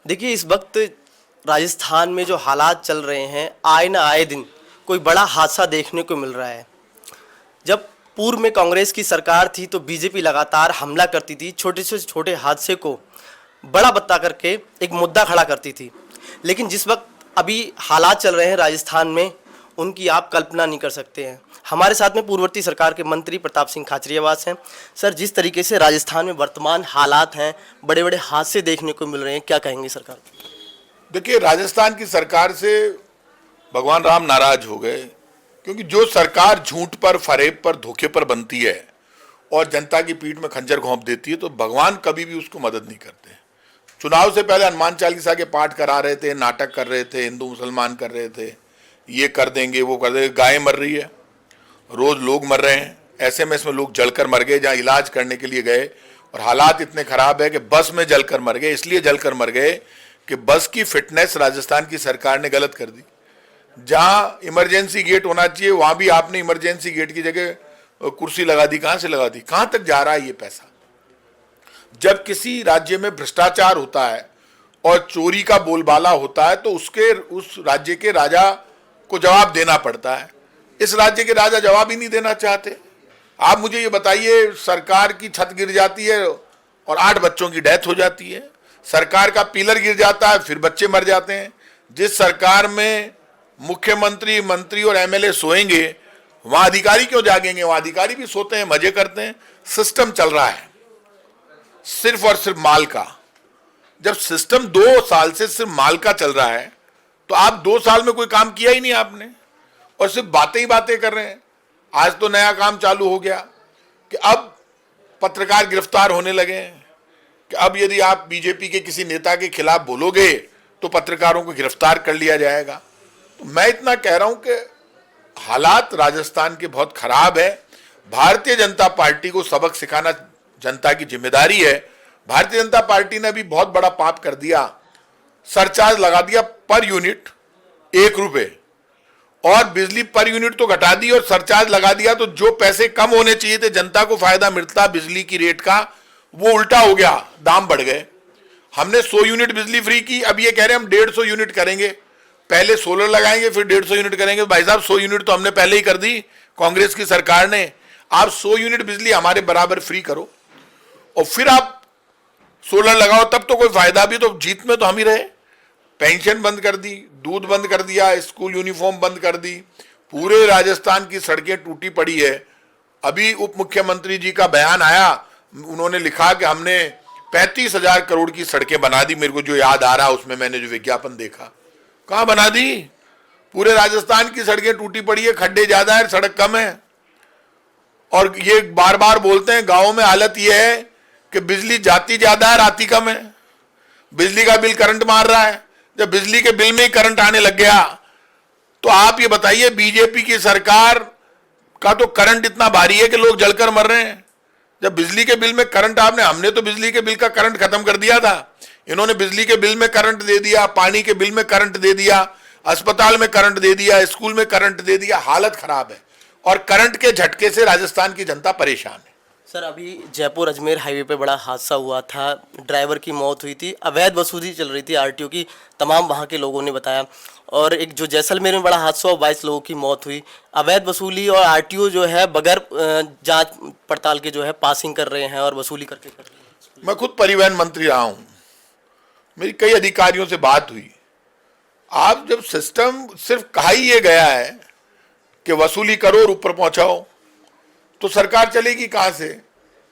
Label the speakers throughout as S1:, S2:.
S1: देखिए, इस वक्त राजस्थान में जो हालात चल रहे हैं, आए न आए दिन कोई बड़ा हादसा देखने को मिल रहा है। जब पूर्व में कांग्रेस की सरकार थी तो बीजेपी लगातार हमला करती थी, छोटे से छोटे हादसे को बड़ा बता करके एक मुद्दा खड़ा करती थी। लेकिन जिस वक्त अभी हालात चल रहे हैं राजस्थान में, उनकी आप कल्पना नहीं कर सकते हैं। हमारे साथ में पूर्ववर्ती सरकार के मंत्री प्रताप सिंह खाचरियावास हैं। सर, जिस तरीके से राजस्थान में वर्तमान हालात हैं, बड़े बड़े हादसे देखने को मिल रहे हैं, क्या कहेंगे सरकार?
S2: देखिए, राजस्थान की सरकार से भगवान राम नाराज हो गए, क्योंकि जो सरकार झूठ पर, फरेब पर, धोखे पर बनती है और जनता की पीठ में खंजर घोंप देती है, तो भगवान कभी भी उसको मदद नहीं करते। चुनाव से पहले हनुमान चालीसा के पाठ करा रहे थे, नाटक कर रहे थे, हिंदू मुसलमान कर रहे थे, ये कर देंगे वो कर देंगे। गाय मर रही है, रोज लोग मर रहे हैं। एसएमएस में लोग जलकर मर गए, जहाँ इलाज करने के लिए गए, और हालात इतने खराब है कि बस में जलकर मर गए। इसलिए जलकर मर गए कि बस की फिटनेस राजस्थान की सरकार ने गलत कर दी। जहां इमरजेंसी गेट होना चाहिए, वहां भी आपने इमरजेंसी गेट की जगह कुर्सी लगा दी। कहां से लगा दी? कहां तक जा रहा है ये पैसा? जब किसी राज्य में भ्रष्टाचार होता है और चोरी का बोलबाला होता है, तो उस राज्य के राजा को जवाब देना पड़ता है। इस राज्य के राजा जवाब ही नहीं देना चाहते। आप मुझे ये बताइए, सरकार की छत गिर जाती है और 8 बच्चों की डेथ हो जाती है। सरकार का पिलर गिर जाता है, फिर बच्चे मर जाते हैं। जिस सरकार में मुख्यमंत्री, मंत्री और एमएलए सोएंगे, वहां अधिकारी क्यों जागेंगे? वहां अधिकारी भी सोते हैं, मजे करते हैं। सिस्टम चल रहा है सिर्फ और सिर्फ माल का। जब सिस्टम 2 साल से सिर्फ माल का चल रहा है, तो आप 2 साल में कोई काम किया ही नहीं आपने, और सिर्फ बातें ही बातें कर रहे हैं। आज तो नया काम चालू हो गया कि अब पत्रकार गिरफ्तार होने लगे हैं, कि अब यदि आप बीजेपी के किसी नेता के खिलाफ बोलोगे तो पत्रकारों को गिरफ्तार कर लिया जाएगा। तो मैं इतना कह रहा हूं कि हालात राजस्थान के बहुत खराब है। भारतीय जनता पार्टी को सबक सिखाना जनता की जिम्मेदारी है। भारतीय जनता पार्टी ने भी बहुत बड़ा पाप कर दिया। सरचार्ज लगा दिया पर यूनिट 1 रुपए, और बिजली पर यूनिट तो घटा दी और सरचार्ज लगा दिया। तो जो पैसे कम होने चाहिए थे, जनता को फायदा मिलता बिजली की रेट का, वो उल्टा हो गया, दाम बढ़ गए। हमने 100 यूनिट बिजली फ्री की, अब ये कह रहे हैं हम 150 यूनिट करेंगे। पहले सोलर लगाएंगे, फिर 150 यूनिट करेंगे। भाई साहब, 100 यूनिट तो हमने पहले ही कर दी, कांग्रेस की सरकार ने। आप 100 यूनिट बिजली हमारे बराबर फ्री करो और फिर आप सोलर लगाओ, तब तो कोई फायदा भी। तो जीत में तो हम ही रहे। पेंशन बंद कर दी, दूध बंद कर दिया, स्कूल यूनिफॉर्म बंद कर दी। पूरे राजस्थान की सड़कें टूटी पड़ी है। अभी उप मुख्यमंत्री जी का बयान आया, उन्होंने लिखा कि हमने 35,000 करोड़ की सड़कें बना दी। मेरे को जो याद आ रहा, उसमें मैंने जो विज्ञापन देखा, कहां बना दी? पूरे राजस्थान की सड़कें टूटी पड़ी है, खड्डे ज्यादा है, सड़क कम है। और ये बार बार बोलते हैं, गांवों में हालत यह है कि बिजली जाती ज्यादा है, आती कम है। बिजली का बिल करंट मार रहा है। जब बिजली के बिल में ही करंट आने लग गया, तो आप ये बताइए, बीजेपी की सरकार का तो करंट इतना भारी है कि लोग जलकर मर रहे हैं। जब बिजली के बिल में करंट हमने तो बिजली के बिल का करंट खत्म कर दिया था। इन्होंने बिजली के बिल में करंट दे दिया, पानी के बिल में करंट दे दिया, अस्पताल में करंट दे दिया, स्कूल में करंट दे दिया। हालत खराब है, और करंट के झटके से राजस्थान की जनता परेशान है।
S1: सर, अभी जयपुर अजमेर हाईवे पे बड़ा हादसा हुआ था, ड्राइवर की मौत हुई थी, अवैध वसूली चल रही थी आरटीओ की, तमाम वहाँ के लोगों ने बताया। और एक जो जैसलमेर में बड़ा हादसा हुआ, 22 लोगों की मौत हुई। अवैध वसूली और आरटीओ जो है बगैर जांच पड़ताल के जो है पासिंग कर रहे हैं और वसूली करके कर रहे हैं।
S2: मैं खुद परिवहन मंत्री रहा हूँ, मेरी कई अधिकारियों से बात हुई। आप जब सिस्टम सिर्फ कहा ही ये गया है कि वसूली करो और ऊपर पहुंचाओ, तो सरकार चलेगी कहां से?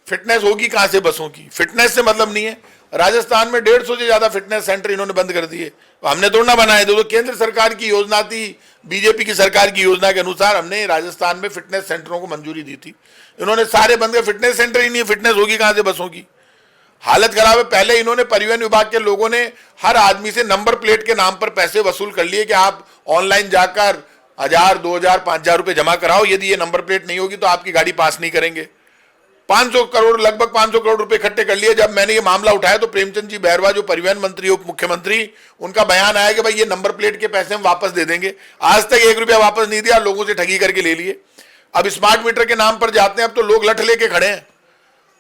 S2: फिटनेस होगी कहां से बसों की? फिटनेस से मतलब नहीं है। राजस्थान में 150 से ज्यादा फिटनेस सेंटर इन्होंने बंद कर दिए। हमने थोड़ा ना बनाए थे, तो केंद्र सरकार की योजना थी, बीजेपी की सरकार की योजना के अनुसार हमने राजस्थान में फिटनेस सेंटरों को मंजूरी दी थी। इन्होंने सारे बंद कर, फिटनेस सेंटर ही नहीं है, फिटनेस होगी कहां से बसों की? हालत खराब है। पहले इन्होंने परिवहन विभाग के लोगों ने हर आदमी से नंबर प्लेट के नाम पर पैसे वसूल कर लिए कि आप ऑनलाइन जाकर 1,000, 2,000, 5,000 रुपए जमा कराओ, यदि ये नंबर प्लेट नहीं होगी तो आपकी गाड़ी पास नहीं करेंगे। 500 करोड़, लगभग 500 करोड़ रुपए इकट्ठे कर लिए। जब मैंने ये मामला उठाया तो प्रेमचंद जी बैरवा, जो परिवहन मंत्री, उप मुख्यमंत्री, उनका बयान आया कि भाई ये नंबर प्लेट के पैसे हम वापस दे देंगे। आज तक 1 रुपया वापस नहीं दिया, लोगों से ठगी करके ले लिए। अब स्मार्ट मीटर के नाम पर जाते हैं, अब तो लोग लठ लेके खड़े हैं।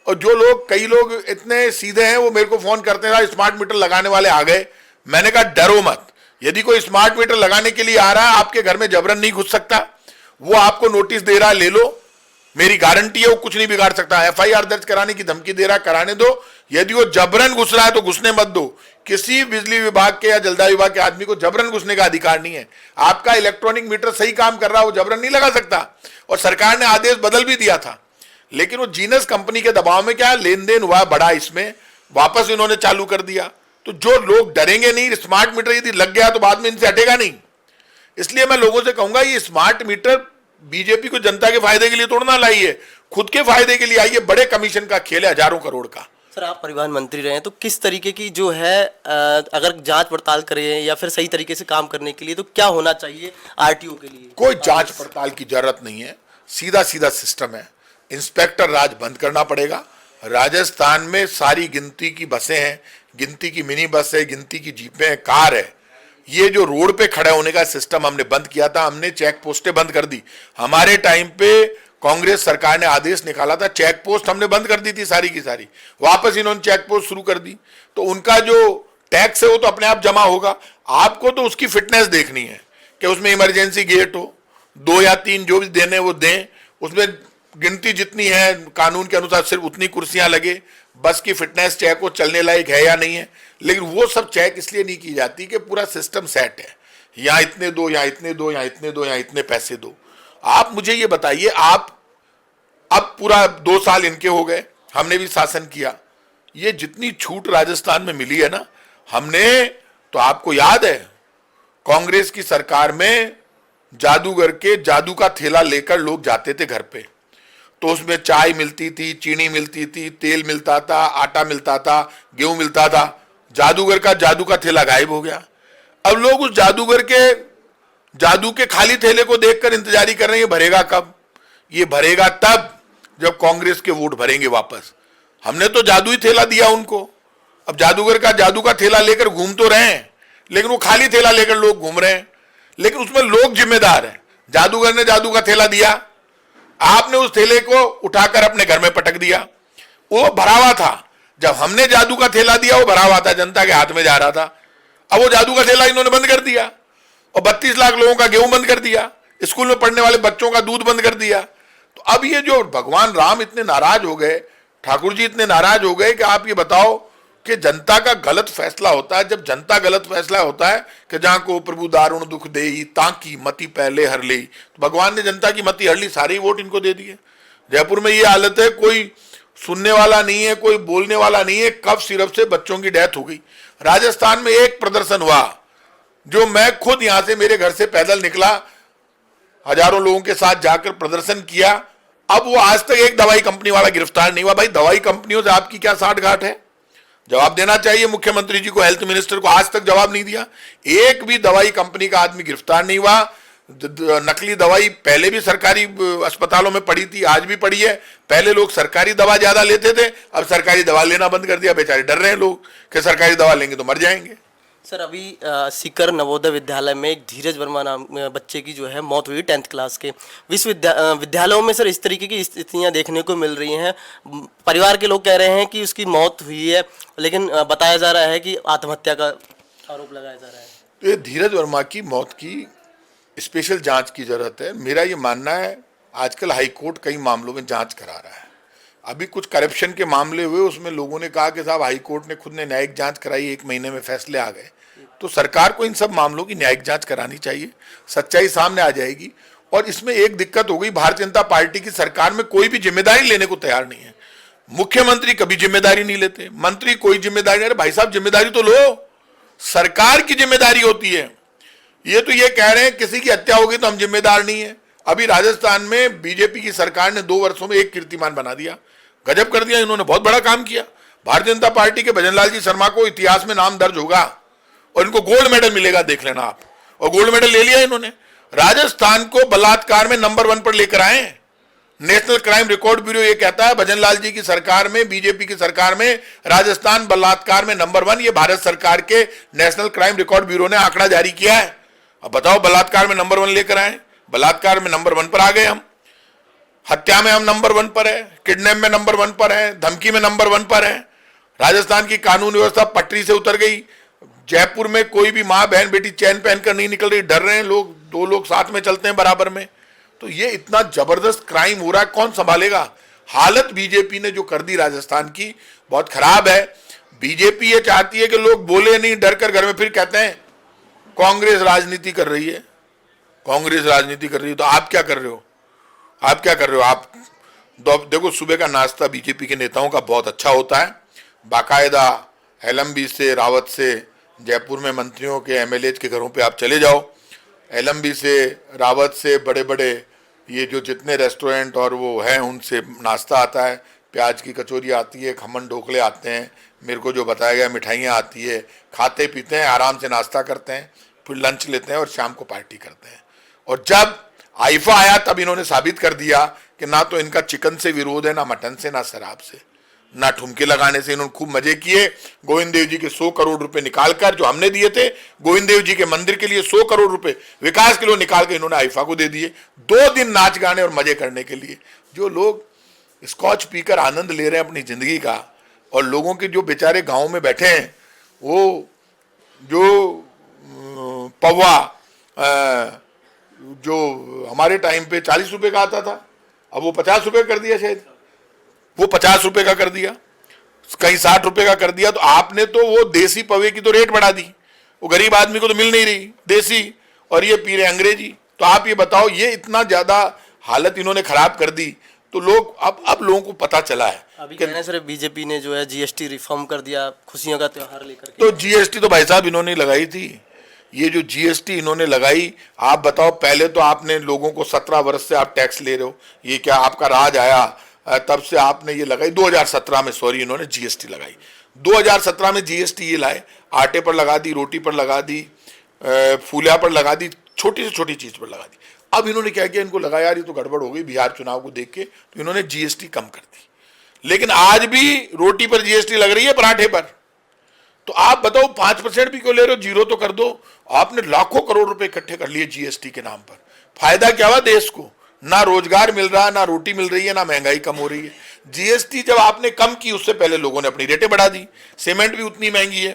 S2: और जो लोग, कई लोग इतने सीधे हैं, वो मेरे को फोन करते हैं, स्मार्ट मीटर लगाने वाले आ गए, मैंने कहा डरो मत, यदि कोई स्मार्ट मीटर लगाने के लिए आ रहा है, आपके घर में जबरन नहीं घुस सकता, वो आपको नोटिस दे रहा है, ले लो, मेरी गारंटी है वो कुछ नहीं बिगाड़ सकता। एफआईआर दर्ज कराने की धमकी दे रहा है, कराने दो, यदि वो जबरन घुस रहा है तो घुसने मत दो। किसी बिजली विभाग के या जलदाय विभाग के आदमी को जबरन घुसने का अधिकार नहीं है। आपका इलेक्ट्रॉनिक मीटर सही काम कर रहा है, वो जबरन नहीं लगा सकता। और सरकार ने आदेश बदल भी दिया था, लेकिन वो जीनस कंपनी के दबाव में क्या लेन देन हुआ बड़ा, इसमें वापस इन्होंने चालू कर दिया। तो जो लोग डरेंगे नहीं, स्मार्ट मीटर यदि लग गया तो बाद में इनसे हटेगा नहीं। इसलिए मैं लोगों से कहूंगा, ये स्मार्ट मीटर बीजेपी को जनता के फायदे के लिए तोड़ना लाई है, खुद के फायदे के लिए आई है। बड़े कमीशन का खेल है, हजारों करोड़ का।
S1: सर, आप परिवहन मंत्री रहे हैं, तो किस तरीके की जो है अगर जांच पड़ताल करें या फिर सही तरीके से काम करने के लिए तो क्या होना चाहिए आरटीओ के लिए?
S2: कोई जांच पड़ताल की जरूरत नहीं है, सीधा सीधा सिस्टम है। इंस्पेक्टर राज बंद करना पड़ेगा। राजस्थान में सारी गिनती की बसें हैं, गिनती की मिनी बस है, गिनती की जीपें हैं, कार है। ये जो रोड पे खड़े होने का सिस्टम हमने बंद किया था, हमने चेक पोस्टें बंद कर दी। हमारे टाइम पे कांग्रेस सरकार ने आदेश निकाला था, चेक पोस्ट हमने बंद कर दी थी सारी की सारी, वापस इन्होंने चेक पोस्ट शुरू कर दी। तो उनका जो टैक्स है वो तो अपने आप जमा होगा। आपको तो उसकी फिटनेस देखनी है कि उसमें इमरजेंसी गेट हो, 2 या 3 जो भी देने वो दें, उसमें गिनती जितनी है कानून के अनुसार सिर्फ उतनी कुर्सियां लगे, बस की फिटनेस चेक हो, चलने लायक है या नहीं है। लेकिन वो सब चेक इसलिए नहीं की जाती कि पूरा सिस्टम सेट है, यहाँ इतने दो, यहाँ इतने दो, यहाँ इतने दो, यहाँ इतने पैसे दो। आप मुझे ये बताइए, आप अब पूरा 2 साल इनके हो गए, हमने भी शासन किया, ये जितनी छूट राजस्थान में मिली है ना, हमने तो आपको याद है कांग्रेस की सरकार में जादूगर के जादू का थैला लेकर लोग जाते थे घर पे, तो उसमें चाय मिलती थी, चीनी मिलती थी, तेल मिलता था, आटा मिलता था, गेहूं मिलता था। जादूगर का जादू का थैला गायब हो गया। अब लोग उस जादूगर के जादू के खाली थैले को देखकर इंतजारी कर रहे हैं, ये भरेगा कब? ये भरेगा तब जब कांग्रेस के वोट भरेंगे वापस। हमने तो जादू ही थैला दिया उनको, अब जादूगर का जादू का थैला लेकर घूम तो रहे हैं, लेकिन वो खाली थैला लेकर लोग घूम रहे हैं, लेकिन उसमें लोग जिम्मेदार हैं। जादूगर ने जादू का थैला दिया, आपने उस थैले को उठाकर अपने घर में पटक दिया, वो भरा हुआ था। जब हमने जादू का थैला दिया वो भरा हुआ था, जनता के हाथ में जा रहा था। अब वो जादू का थैला इन्होंने बंद कर दिया और 32 लाख लोगों का गेहूं बंद कर दिया, स्कूल में पढ़ने वाले बच्चों का दूध बंद कर दिया। तो अब ये जो भगवान राम इतने नाराज हो गए, ठाकुर जी इतने नाराज हो गए कि आप ये बताओ कि जनता का गलत फैसला होता है। जब जनता गलत फैसला होता है कि जहां को प्रभु दारुण दुख देई ताकि मति पहले हर ले, तो भगवान ने जनता की मति हर ली, सारे वोट इनको दे दिए। जयपुर में ये हालत है, कोई सुनने वाला नहीं है, कोई बोलने वाला नहीं है, कफ सिरप से बच्चों की डेथ हो गई। राजस्थान में एक प्रदर्शन हुआ जो मैं खुद यहां से मेरे घर से पैदल निकला, हजारों लोगों के साथ जाकर प्रदर्शन किया। अब वो आज तक एक दवाई कंपनी वाला गिरफ्तार नहीं हुआ। भाई दवाई कंपनियों से आपकी क्या साठगांठ है? जवाब देना चाहिए मुख्यमंत्री जी को, हेल्थ मिनिस्टर को, आज तक जवाब नहीं दिया। एक भी दवाई कंपनी का आदमी गिरफ्तार नहीं हुआ। नकली दवाई पहले भी सरकारी अस्पतालों में पड़ी थी, आज भी पड़ी है। पहले लोग सरकारी दवा ज्यादा लेते थे, अब सरकारी दवा लेना बंद कर दिया। बेचारे डर रहे हैं लोग कि सरकारी दवा लेंगे तो मर जाएंगे।
S1: सर, अभी सीकर नवोदय विद्यालय में एक धीरज वर्मा नाम बच्चे की जो है मौत हुई 10th क्लास के। विद्यालयों में सर इस तरीके की स्थितियां देखने को मिल रही हैं। परिवार के लोग कह रहे हैं कि उसकी मौत हुई है, लेकिन बताया जा रहा है कि आत्महत्या का आरोप लगाया जा रहा है।
S2: तो ये धीरज वर्मा की मौत की स्पेशल जांच की जरूरत है। मेरा ये मानना है, आजकल हाईकोर्ट कई मामलों में जांच करा रहा है। अभी कुछ करप्शन के मामले हुए, उसमें लोगों ने कहा कि साहब हाईकोर्ट ने खुद ने न्यायिक जांच कराई, 1 महीने में फैसले आ गए। तो सरकार को इन सब मामलों की न्यायिक जांच करानी चाहिए, सच्चाई सामने आ जाएगी। और इसमें एक दिक्कत हो गई, भारतीय जनता पार्टी की सरकार में कोई भी जिम्मेदारी लेने को तैयार नहीं है। मुख्यमंत्री कभी जिम्मेदारी नहीं लेते, मंत्री कोई जिम्मेदारी नहीं। अरे भाई साहब जिम्मेदारी तो लो, सरकार की जिम्मेदारी होती है। ये तो ये कह रहे हैं किसी की हत्या होगी तो हम जिम्मेदार नहीं है। अभी राजस्थान में बीजेपी की सरकार ने 2 वर्षों में एक कीर्तिमान बना दिया, गजब कर दिया। इन्होंने बहुत बड़ा काम किया। भारतीय जनता पार्टी के भजनलाल जी शर्मा को इतिहास में नाम दर्ज होगा और इनको गोल्ड मेडल मिलेगा, देख लेना आप। और गोल्ड मेडल ले लिया इन्होंने। राजस्थान को बलात्कार में नंबर 1 पर लेकर आए। नेशनल क्राइम रिकॉर्ड ब्यूरो ये कहता है भजनलाल जी की सरकार में, बीजेपी की सरकार में राजस्थान बलात्कार में नंबर 1। ये भारत सरकार के नेशनल क्राइम रिकॉर्ड ब्यूरो ने आंकड़ा जारी किया है। अब बताओ, बलात्कार में नंबर 1 लेकर आए, बलात्कार में नंबर 1 पर आ गए हम, हत्या में हम नंबर 1 पर है, किडनैप में नंबर 1 पर है, धमकी में नंबर 1 पर है। राजस्थान की कानून व्यवस्था पटरी से उतर गई। जयपुर में कोई भी माँ बहन बेटी चैन पहनकर नहीं निकल रही, डर रहे हैं लोग, 2 लोग साथ में चलते हैं बराबर में। तो ये इतना जबरदस्त क्राइम हो रहा है, कौन संभालेगा? हालत बीजेपी ने जो कर दी राजस्थान की बहुत खराब है। बीजेपी ये चाहती है कि लोग बोले नहीं, डर कर घर में, फिर कहते हैं कांग्रेस राजनीति कर रही है, कांग्रेस राजनीति कर रही है। तो आप क्या कर रहे हो? आप क्या कर रहे हो? आप देखो, सुबह का नाश्ता बीजेपी के नेताओं का बहुत अच्छा होता है, बाकायदा एलएमबी से, रावत से, जयपुर में मंत्रियों के एमएलए के घरों पे आप चले जाओ, एलएमबी से, रावत से, बड़े बड़े ये जो जितने रेस्टोरेंट और वो हैं उनसे नाश्ता आता है, प्याज की कचौरी आती है, खमन ढोकले आते हैं, मेरे को जो बताया गया मिठाइयाँ आती है, खाते पीते हैं, आराम से नाश्ता करते हैं, फिर लंच लेते हैं और शाम को पार्टी करते हैं। और जब आईफा आया तब इन्होंने साबित कर दिया कि ना तो इनका चिकन से विरोध है, ना मटन से, ना शराब से, ना ठुमके लगाने से। इन्होंने खूब मजे किए। गोविंद देव जी के 100 करोड़ रुपए निकालकर, जो हमने दिए थे गोविंद देव जी के मंदिर के लिए 100 करोड़ रुपए विकास के लिए निकाल के इन्होंने आईफा को दे दिए, 2 दिन नाच गाने और मजे करने के लिए। जो लोग स्कॉच पीकर आनंद ले रहे हैं अपनी जिंदगी का, और लोगों के जो बेचारे गांव में बैठे हैं, वो जो पौवा जो हमारे टाइम पे 40 रुपए का आता था, अब वो 50 रुपए कर दिया, शायद वो 50 रुपए का कर दिया, कहीं 60 रुपए का कर दिया। तो आपने तो वो देसी पवे की तो रेट बढ़ा दी, वो गरीब आदमी को तो मिल नहीं रही देसी, और ये पी रहे अंग्रेजी। तो आप ये बताओ, ये इतना ज्यादा हालत इन्होंने खराब कर दी। तो लोग अब लोगों को पता चला है
S1: अभी कहना सर बीजेपी ने जो है जीएसटी रिफॉर्म कर दिया, खुशियों का त्योहार लेकर के।
S2: तो जीएसटी तो भाई साहब इन्होंने लगाई थी, ये जो जीएसटी इन्होंने लगाई, आप बताओ, पहले तो आपने लोगों को 17 वर्ष से आप टैक्स ले रहे हो, ये क्या आपका राज आया तब से आपने ये लगाई? 2017 में, सॉरी, इन्होंने जीएसटी लगाई 2017 में। जीएसटी ये लाए, आटे पर लगा दी, रोटी पर लगा दी, फूलिया पर लगा दी, छोटी से छोटी चीज पर लगा दी। अब इन्होंने क्या किया, इनको लगा यार ये तो गड़बड़ हो गई बिहार चुनाव को देख के, तो इन्होंने जीएसटी कम कर दी। लेकिन आज भी रोटी पर जीएसटी लग रही है, पराठे पर। तो आप बताओ 5% भी क्यों ले रहे हो? 0 तो कर दो। आपने लाखों करोड़ रुपए इकट्ठे कर लिए जीएसटी के नाम पर। फायदा क्या हुआ देश को? ना रोजगार मिल रहा, ना रोटी मिल रही है, ना महंगाई कम हो रही है। जीएसटी जब आपने कम की, उससे पहले लोगों ने अपनी रेटें बढ़ा दी। सीमेंट भी उतनी महंगी है,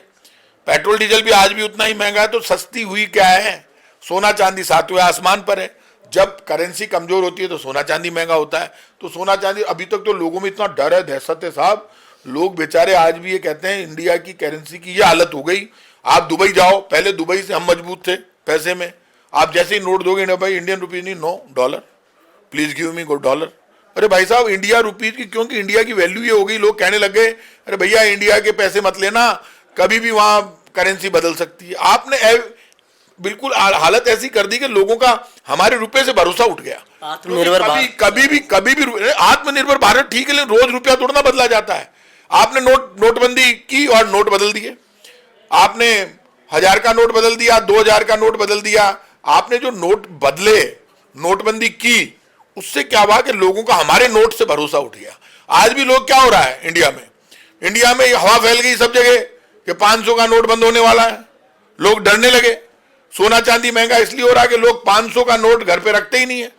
S2: पेट्रोल डीजल भी आज भी उतना ही महंगा है। तो सस्ती हुई क्या है? सोना चांदी 7वें आसमान पर है। जब करेंसी कमजोर होती है तो सोना चांदी महंगा होता है। तो सोना चांदी, अभी तक तो लोगों में इतना डर है, दहशत है साहब, लोग बेचारे आज भी ये कहते हैं इंडिया की करेंसी की ये हालत हो गई। आप दुबई जाओ, पहले दुबई से हम मजबूत थे पैसे में, आप जैसे ही नोट दोगे ना भाई इंडियन रुपीज नहीं, no dollar, please give me $1। अरे भाई साहब, इंडिया रुपीज की, क्योंकि इंडिया की वैल्यू ये हो गई, लोग कहने लग गए अरे भैया इंडिया के पैसे मत लेना, कभी भी वहां करेंसी बदल सकती है। आपने बिल्कुल हालत ऐसी कर दी कि लोगों का हमारे रुपए से भरोसा उठ गया।
S1: आत्मनिर्भर
S2: कभी भी आत्मनिर्भर भारत ठीक है, लेकिन रोज रुपया थोड़ा ना बदला जाता है। आपने नोटबंदी की और नोट बदल दिए, आपने 1000 का नोट बदल दिया, 2000 का नोट बदल दिया। आपने जो नोट बदले, नोटबंदी की, उससे क्या हुआ कि लोगों का हमारे नोट से भरोसा उठ गया। आज भी लोग, क्या हो रहा है इंडिया में हवा फैल गई सब जगह कि 500 का नोट बंद होने वाला है, लोग डरने लगे। सोना चांदी महंगा इसलिए हो रहा है कि लोग 500 का नोट घर पे रखते ही नहीं है,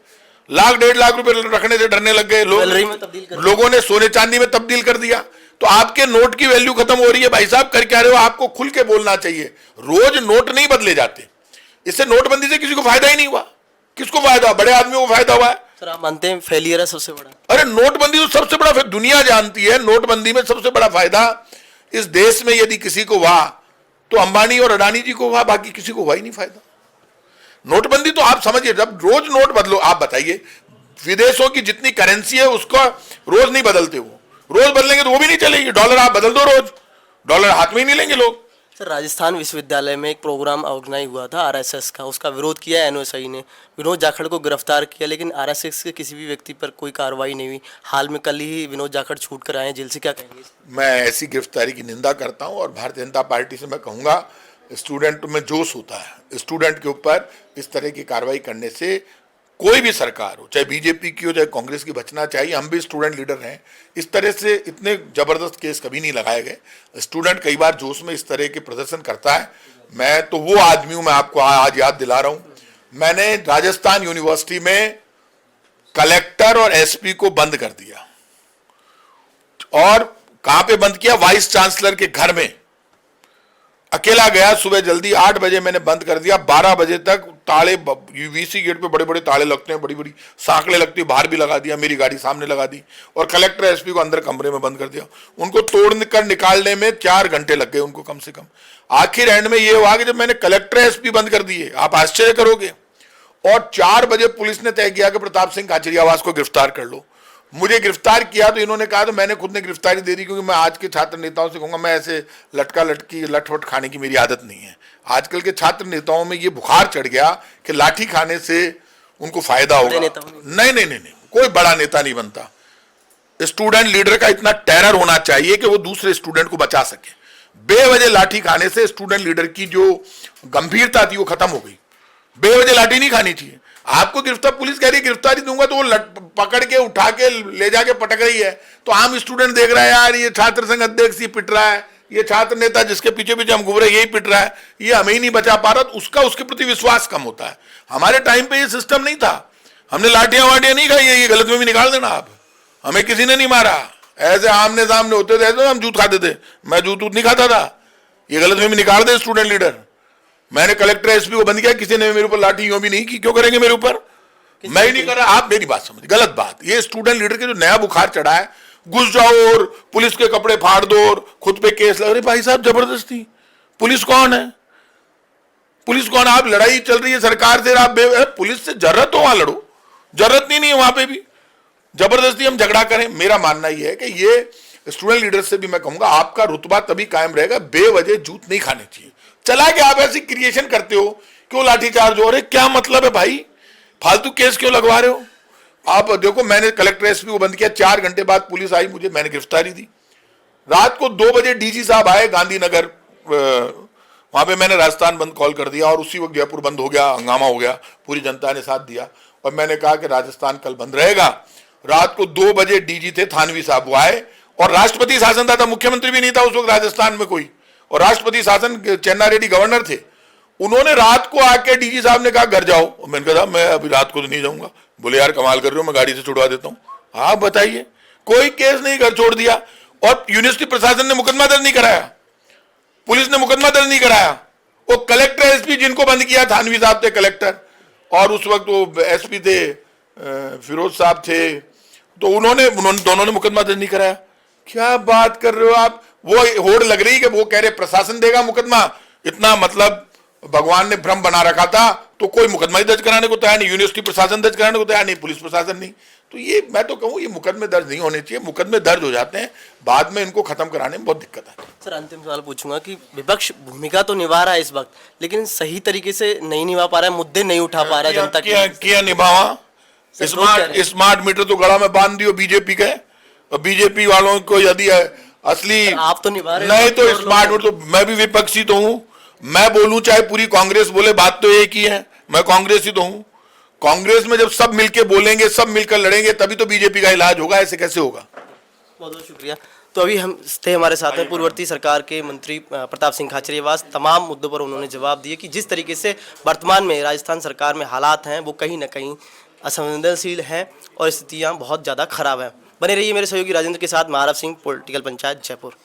S2: 1,00,000-1,50,000 रुपए रखने से डरने लग गए लोगों ने सोने चांदी में तब्दील कर दिया। तो आपके नोट की वैल्यू खत्म हो रही है। भाई साहब कर क्या रहे हो? आपको खुल के बोलना चाहिए। रोज नोट नहीं बदले जाते, इससे नोटबंदी से किसी को फायदा ही नहीं हुआ। किसको फायदा? बड़े आदमियों को फायदा हुआ है।
S1: सर आप मानते हैं फेलियर है सबसे बड़ा?
S2: अरे नोटबंदी तो सबसे बड़ा, दुनिया जानती है नोटबंदी में सबसे बड़ा फायदा इस देश में यदि किसी को हुआ तो अंबानी और अडानी जी को हुआ, बाकी किसी को हुआ ही नहीं फायदा। नोटबंदी तो आप समझिए, जब रोज नोट बदलो, आप बताइए विदेशों की जितनी करेंसी है उसका रोज नहीं बदलते, वो रोज बदलेंगे तो वो भी नहीं चलेगी। डॉलर आप बदल दो रोज, डॉलर हाथ में ही नहीं लेंगे लोग।
S1: सर राजस्थान विश्वविद्यालय में एक प्रोग्राम ऑर्गेनाइज हुआ था आरएसएस का, उसका विरोध किया एनओएसआई ने, विनोद जाखड़ को गिरफ्तार किया, लेकिन आरएसएस के किसी भी व्यक्ति पर कोई कार्रवाई नहीं हुई। हाल में कल ही विनोद जाखड़ छूट कर आए जेल से, क्या कहेंगे?
S2: मैं ऐसी गिरफ्तारी की निंदा करता हूं और भारतीय जनता पार्टी से मैं कहूंगा, स्टूडेंट में जोश होता है, स्टूडेंट के ऊपर इस तरह की कार्रवाई करने से कोई भी सरकार हो, चाहे बीजेपी की हो चाहे कांग्रेस की, बचना चाहिए। हम भी स्टूडेंट लीडर हैं, इस तरह से इतने जबरदस्त केस कभी नहीं लगाए गए। स्टूडेंट कई बार जोश में इस तरह के प्रदर्शन करता है। मैं तो वो आदमी हूं, मैं आपको आज याद दिला रहा हूं, मैंने राजस्थान यूनिवर्सिटी में कलेक्टर और एसपी को बंद कर दिया। और कहां पे बंद किया? वाइस चांसलर के घर में। अकेला गया सुबह जल्दी 8 बजे, मैंने बंद कर दिया। 12 बजे तक ताले, वीसी गेट पे बड़े बड़े ताले लगते हैं, बड़ी बड़ी सांकलें लगती है, बाहर भी लगा दिया, मेरी गाड़ी सामने लगा दी और कलेक्टर एसपी को अंदर कमरे में बंद कर दिया। उनको तोड़ कर निकालने में 4 घंटे लग गए उनको कम से कम। आखिर एंड में ये हुआ कि जब मैंने कलेक्टर एसपी बंद कर दिए, आप आश्चर्य करोगे, और 4 बजे पुलिस ने तय किया कि प्रताप सिंह खाचरियावास को गिरफ्तार कर लो। मुझे गिरफ्तार किया तो इन्होंने कहा, तो मैंने खुद ने गिरफ्तारी दे दी, क्योंकि मैं आज के छात्र नेताओं से कहूंगा, मैं ऐसे लटका लटकी लटवट खाने की मेरी आदत नहीं है। आजकल के छात्र नेताओं में ये बुखार चढ़ गया कि लाठी खाने से उनको फायदा होगा। नहीं नहीं नहीं नहीं, कोई बड़ा नेता नहीं बनता। स्टूडेंट लीडर का इतना टेरर होना चाहिए कि वो दूसरे स्टूडेंट को बचा सके। बेवजह लाठी खाने से स्टूडेंट लीडर की जो गंभीरता थी वो खत्म हो गई। बेवजह लाठी नहीं खानी चाहिए। आपको गिरफ्तार, पुलिस कह रही है गिरफ्तारी दूंगा, तो वो पकड़ के उठा के ले जाके पटक रही है, तो आम स्टूडेंट देख रहा है, यार ये छात्र संघ अध्यक्ष ही पिट रहा है, ये छात्र नेता जिसके पीछे पीछे हम घूम रहे यही पिट रहा है, ये हमें ही नहीं बचा पा रहा, तो उसका उसके प्रति विश्वास कम होता है। हमारे टाइम पे ये सिस्टम नहीं था, हमने लाठियां वाटियां नहीं खाई, ये गलत में भी निकाल देना आप, हमें किसी ने नहीं मारा। ऐसे आमने सामने होते थे, ऐसे हम जूत खाते थे, मैं जूत नहीं खाता था, ये गलत में भी निकाल दे स्टूडेंट लीडर। मैंने कलेक्टर एसपी को बंद किया, किसी ने मेरे ऊपर लाठी यूं भी नहीं की, क्यों करेंगे मेरे ऊपर, मैं ही नहीं कर रहा। आप मेरी बात समझ, गलत बात। ये स्टूडेंट लीडर के जो नया बुखार चढ़ा है, घुस जाओ और पुलिस के कपड़े फाड़ दो और खुद पे केस लग रहे। भाई साहब जबरदस्ती, पुलिस कौन है, पुलिस कौन है? आप लड़ाई चल रही है सरकार से, आप पुलिस से जरूरत हो वहां लड़ो, जरूरत नहीं है वहां पे भी जबरदस्ती हम झगड़ा करें। मेरा मानना यह है कि ये स्टूडेंट लीडर से भी मैं कहूंगा, आपका रुतबा तभी कायम रहेगा, बेवजह जूत नहीं खाने चाहिए। चला के आप ऐसी क्रिएशन करते हो, क्यों लाठीचार्ज हो रहे, क्या मतलब है भाई, फालतू केस क्यों लगवा रहे हो? आप देखो, मैंने कलेक्टर एसपी को बंद किया, 4 घंटे बाद पुलिस आई, मुझे, मैंने गिरफ्तारी दी। रात को 2 बजे डीजी साहब आए गांधीनगर, वहां पे मैंने राजस्थान बंद कॉल कर दिया और उसी वक्त जयपुर बंद हो गया, हंगामा हो गया, पूरी जनता ने साथ दिया और मैंने कहा कि राजस्थान कल बंद रहेगा। रात को 2 बजे डीजी थे थानवी साहब, वो आए और राष्ट्रपति शासन था, मुख्यमंत्री भी नहीं था उस वक्त राजस्थान में कोई, और राष्ट्रपति शासन, चेन्ना रेड्डी गवर्नर थे। उन्होंने रात को आके डीजी साहब ने कहा घर जाओ, और मैंने कहा मैं अभी रात को तो नहीं जाऊंगा। बोले यार कमाल कर रहे हो, मैं गाड़ी से छुड़वा देता हूँ। हाँ बताइए, कोई केस नहीं, घर छोड़ दिया। और यूनिवर्सिटी प्रशासन ने मुकदमा दर्ज नहीं कराया, पुलिस ने मुकदमा दर्ज नहीं कराया। वो कलेक्टर एसपी जिनको बंद किया, थानवी साहब थे कलेक्टर, और उस वक्त वो एसपी थे फिरोज साहब थे, तो उन्होंने दोनों ने मुकदमा दर्ज नहीं कराया। क्या बात कर रहे हो आप? वो होड़ लग रही कि वो कह रहे प्रशासन देगा मुकदमा, इतना मतलब भगवान ने भ्रम बना रखा था, तो कोई मुकदमा ही दर्ज कराने को तैयार नहीं, यूनिवर्सिटी प्रशासन दर्ज कराने को तैयार नहीं, पुलिस प्रशासन नहीं। तो ये मैं तो कहूँ ये मुकदमे दर्ज नहीं होने चाहिए, मुकदमे दर्ज हो जाते हैं, बाद में इनको खत्म कराने में बहुत दिक्कत है।
S1: सर अंतिम सवाल पूछूंगा कि विपक्ष भूमिका तो निभा रहा है इस वक्त, लेकिन सही तरीके से नहीं निभा पा रहा है, मुद्दे नहीं उठा पा रहा है जनता के।
S2: क्या निभावा? स्मार्ट मीटर तो गला में बांध दियो बीजेपी के, और बीजेपी वालों को यदि असली
S1: आप तो निभा रहे
S2: नहीं तो स्मार्ट मीटर, तो मैं भी विपक्षी तो हूँ, मैं बोलूं चाहे पूरी कांग्रेस बोले, बात तो एक ही है, मैं कांग्रेस ही तो हूं। कांग्रेस में जब सब मिलके बोलेंगे, सब मिलकर लड़ेंगे, तभी तो बीजेपी का इलाज होगा, ऐसे कैसे होगा?
S1: बहुत बहुत शुक्रिया। तो अभी हम थे, हमारे साथ में पूर्ववर्ती सरकार के मंत्री प्रताप सिंह खाचरियावास। तमाम मुद्दों पर उन्होंने जवाब दिए कि जिस तरीके से वर्तमान में राजस्थान सरकार में हालात हैं वो कहीं ना कहीं असंवेदनशील हैं और स्थितियाँ बहुत ज़्यादा खराब हैं। बने रहिए मेरे सहयोगी राजेंद्र के साथ। मैं आरव सिंह, पॉलिटिकल पंचायत, जयपुर।